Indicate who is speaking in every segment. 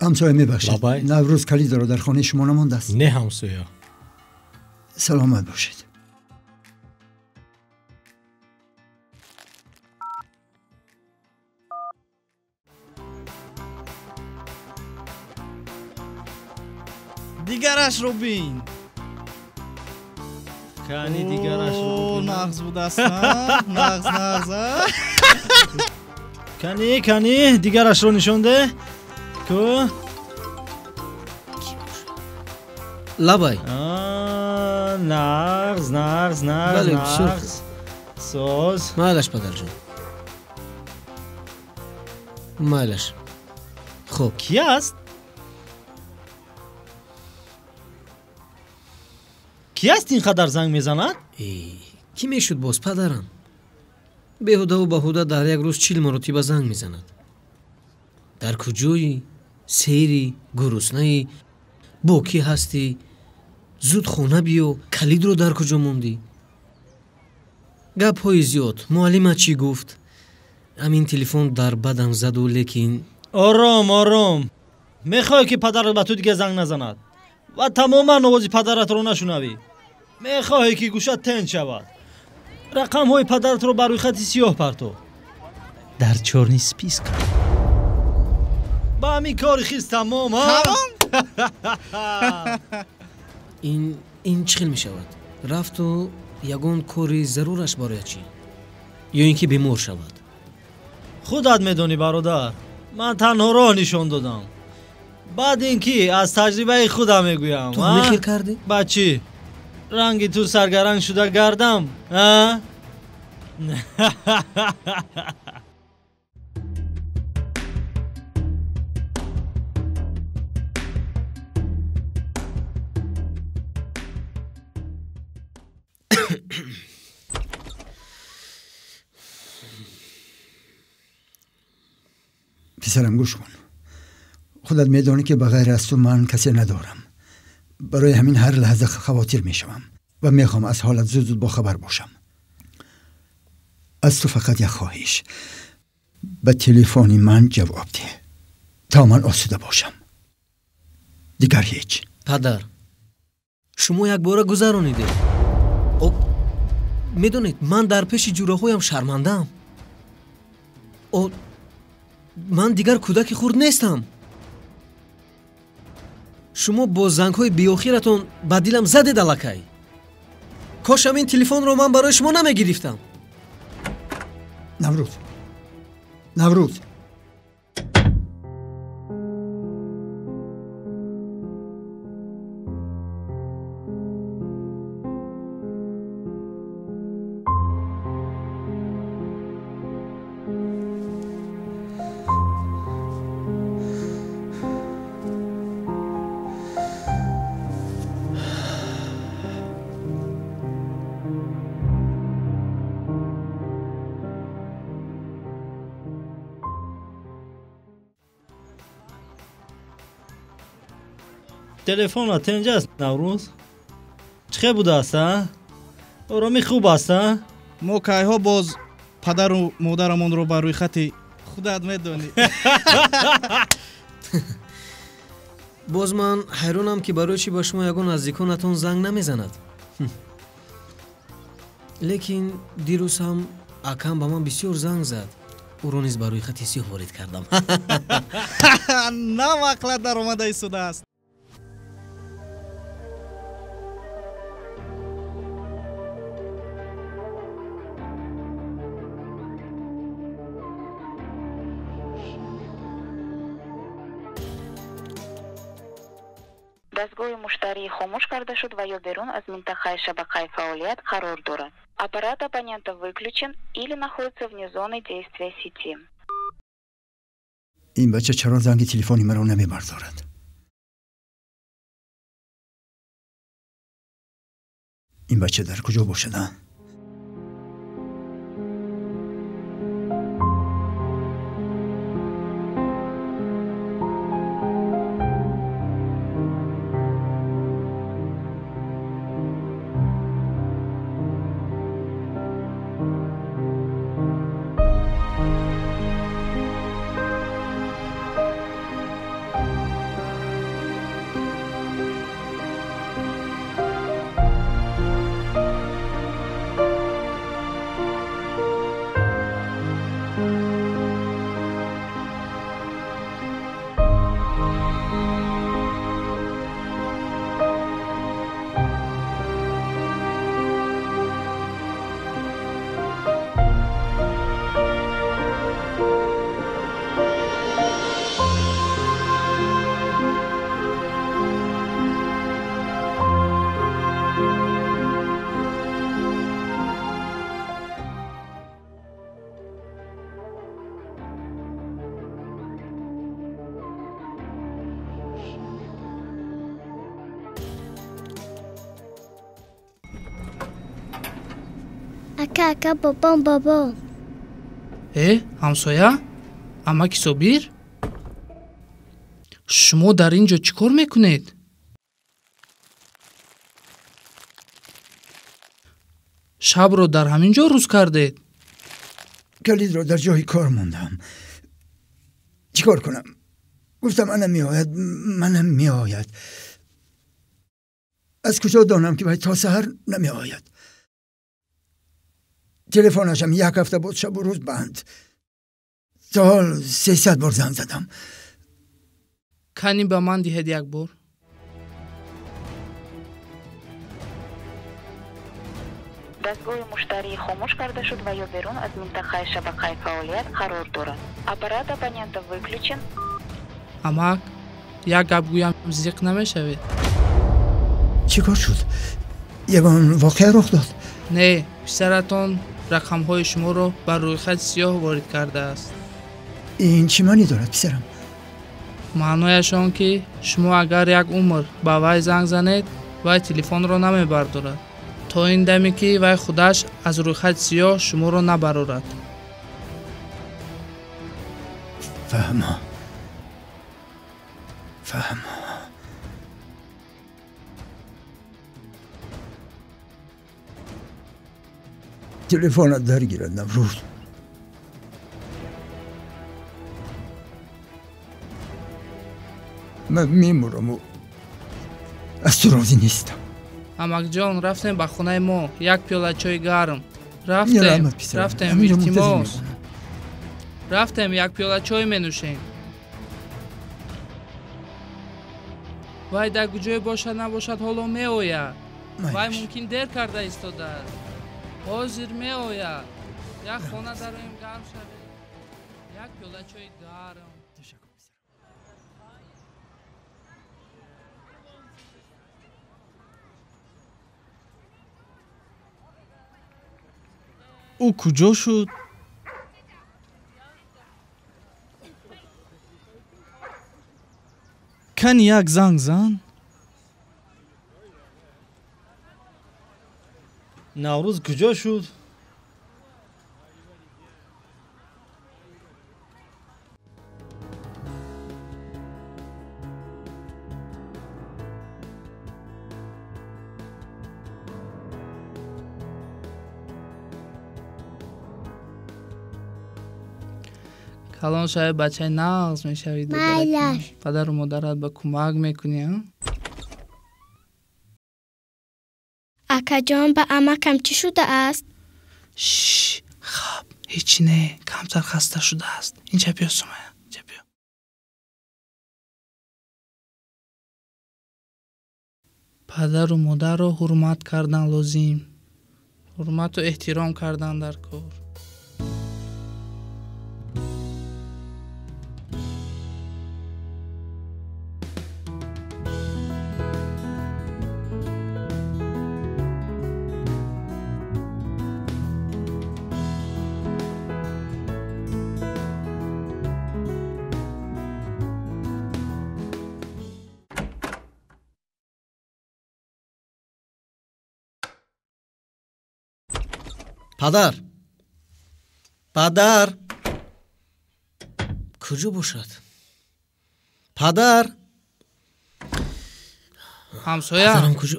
Speaker 1: همسایه میبخشید
Speaker 2: لابای.
Speaker 1: نوروز کلید رو در خانه شما نمانده است.
Speaker 2: نه همسایه.
Speaker 1: سلامت باشید.
Speaker 3: دیگرش رو بین.
Speaker 2: کانی دیگرش رو ببین.
Speaker 3: نغز بود اصلا. نغز
Speaker 2: کانی دیگرش رو نشون ده. کو
Speaker 4: لابای
Speaker 2: نغز
Speaker 4: بله، بسیار
Speaker 2: سوز
Speaker 4: مالش پدر جون مالش. خب
Speaker 2: کی است؟ کی است اینقدر زنگ میزند؟
Speaker 4: کی میشد باز پدرم؟ بهوده و بهوده در یک روز 40 مرتبه زنگ میزند. در کجایی؟ سیری؟ گرسنه‌ای؟ با کی هستی؟ زود خونه بیو. کلید رو در کجا موندی؟ گپ‌های زیاد. معلمت چی گفت؟ همین تلفن در بدم زد و لیکن
Speaker 2: آرام میخوای که پدرت به تو دیگه زنگ نزند و تماما آواز پدرت رو نشنوی. میخوای که گوشت تنگ شود. رقم های پدرت رو بر روی خط سیاه پرتو در چرنی سپیس کن. با همین کار خیز تمام ها.
Speaker 4: این چخیل می شود؟ رفت و یگون کوری ضرورش برای چی؟ یا اینکه بیمار شود؟
Speaker 2: خودت میدونی برادر. من تنها راه نشون دادم. بعد اینکه از تجربه خودم میگویم.
Speaker 4: تو همه خیر کردی؟
Speaker 2: بچی رنگی تو سرگرنگ شده گردم ها؟
Speaker 1: پسرم گوش کن. خودت میدانی که بغیر از تو من کسی ندارم. برای همین هر لحظه خواطر میشوم و میخوام از حالت زود با خبر باشم. از تو فقط یک خواهش. به تلفن من جواب ده تا من آسوده باشم. دیگر هیچ.
Speaker 4: پدر شما یک بار گذرانیده. میدونید من در پیش جوره هایم شرمندم. من دیگر کودک خورد نیستم. شما با زنگ های بیاخیرتون با دیلم زده دلکای. کاش همین تلفن رو من برای شما نمیگرفتم.
Speaker 1: نوروز
Speaker 2: تلفن تنجاست نوروز. چه بوده است ها؟ آرامی خوب است ها؟
Speaker 3: ما که ها باز پدر و مادرمون رو بر روی خط خودت میدونی.
Speaker 4: باز من حیرانم که برای چی با شما یگون نزدیکانتون زنگ نمیزند. لیکن دیروز هم اکم با من بسیار زنگ زد. او رو نیز برای خط سیاه وارد کردم.
Speaker 3: نه وقت در اومده سوده است.
Speaker 5: دستگاه مشتری خاموش کرده شد و یا بیرون از منطقه шабакай фаъолият قرار دارد. аппарат абонента выключен или находится вне зоны действия сети.
Speaker 1: این بچه چرا زنگ تلفنی مرا نمیبردارد؟ این بچه در کجا باشد؟
Speaker 6: کاکا بابام بابا
Speaker 7: ҳамсоя амаки Собир шумо дар ин ҷо чӣ кор мекунед? шабро дар ҳамин ҷо рӯз кардед?
Speaker 1: کلید رو در جای کار موندم. چیکار کنم؟ گفتم منم میآید. از کجا دانم که باید تا سحر نمیآید؟ تلفنشم 1 هفته بود شب و روز بند. تا حال 300 بار زنگ زدم.
Speaker 7: کنی به من دهید 1 بار.
Speaker 5: دستگاه مشتری خاموش کرده شد و یا بیرون از منطقه شبکه فعالیت قرار دارد. آپارات абонента выключен.
Speaker 7: амак як гап гӯям зиқ намешавед?
Speaker 1: چیکار شد؟ یگان واقعه رخ داد؟
Speaker 7: не писаратон рақамҳои шуморо бар рӯйхати сиёҳ ворид кардааст.
Speaker 1: این چی معنی دارد پسرم؟
Speaker 7: маънояш он ки шумо агар як умр ба вай занг занед вай телефонро намебардорад то ин даме ки вай худаш аз рӯйхати сиёҳ шуморо набарорад.
Speaker 1: فهمم. تلفنت درگیرد نوروز. من میمورم و از تو راضی نیستم.
Speaker 7: амак ҷон рафтем ба хонаи мо як пиёла чойи гарм. рафтем илтимос. рафтем як пиёла чой менӯшем. вай дар куҷое бошад набошад ҳоло меояд. вай мумкин дер карда истодааст. ҳозир меояд. як хона дароем гарм шавед. як пиёла чойи гарм.
Speaker 3: ӯ куҷо шуд? кани як занг зан?
Speaker 2: наврӯз куҷо шуд?
Speaker 7: калон шаид бачаи нағз мешавид. падару модарат ба кӯмак мекунӣ.
Speaker 6: акаҷон ба амакам чӣ шудааст?
Speaker 7: хаб ҳечи не камтар хаста шудааст. инҷа биё сумая, инҷа биё. падару модарро ҳурмат кардан лозим. ҳурмату эҳтиром кардан дар кор.
Speaker 4: падар куҷо бошад? падар
Speaker 7: ҳамсоя
Speaker 4: куҷо?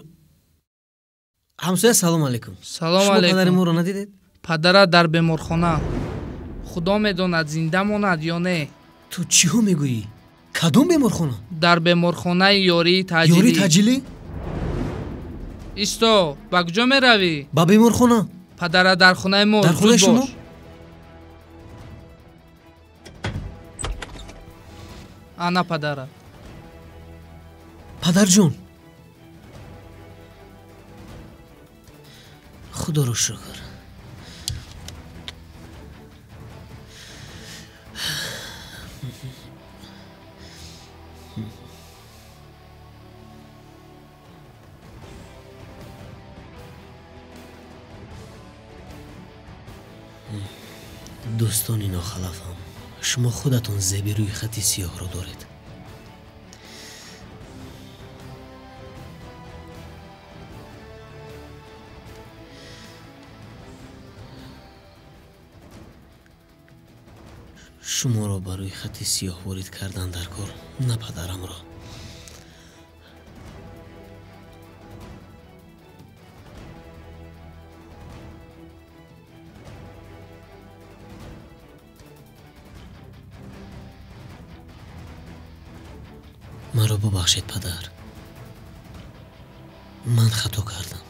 Speaker 4: ҳамсоя салом алайкум.
Speaker 7: салом алайкум.
Speaker 4: падари моро надидед?
Speaker 7: падарат дар беморхона. худо медонад зинда монад ё не.
Speaker 4: ту чиҳо мегӯӣ? кадом беморхона?
Speaker 7: дар беморхонаи ёрии таъҷилӣ.
Speaker 4: ёрии таъҷилӣ?
Speaker 7: исто ба куҷо меравӣ?
Speaker 4: ба беморхона.
Speaker 7: падарат дар хонаи мо.
Speaker 4: дар хонаи шумо?
Speaker 7: ана падарат.
Speaker 4: падарҷон худоро шукр. дӯстони нохалафам, шумо худатон зеби рӯи хати сиёҳро доред. шуморо барои хати сиёҳ ворид кардан дар кор, на падарамро. маро бубахшед падар. ман хато кардам.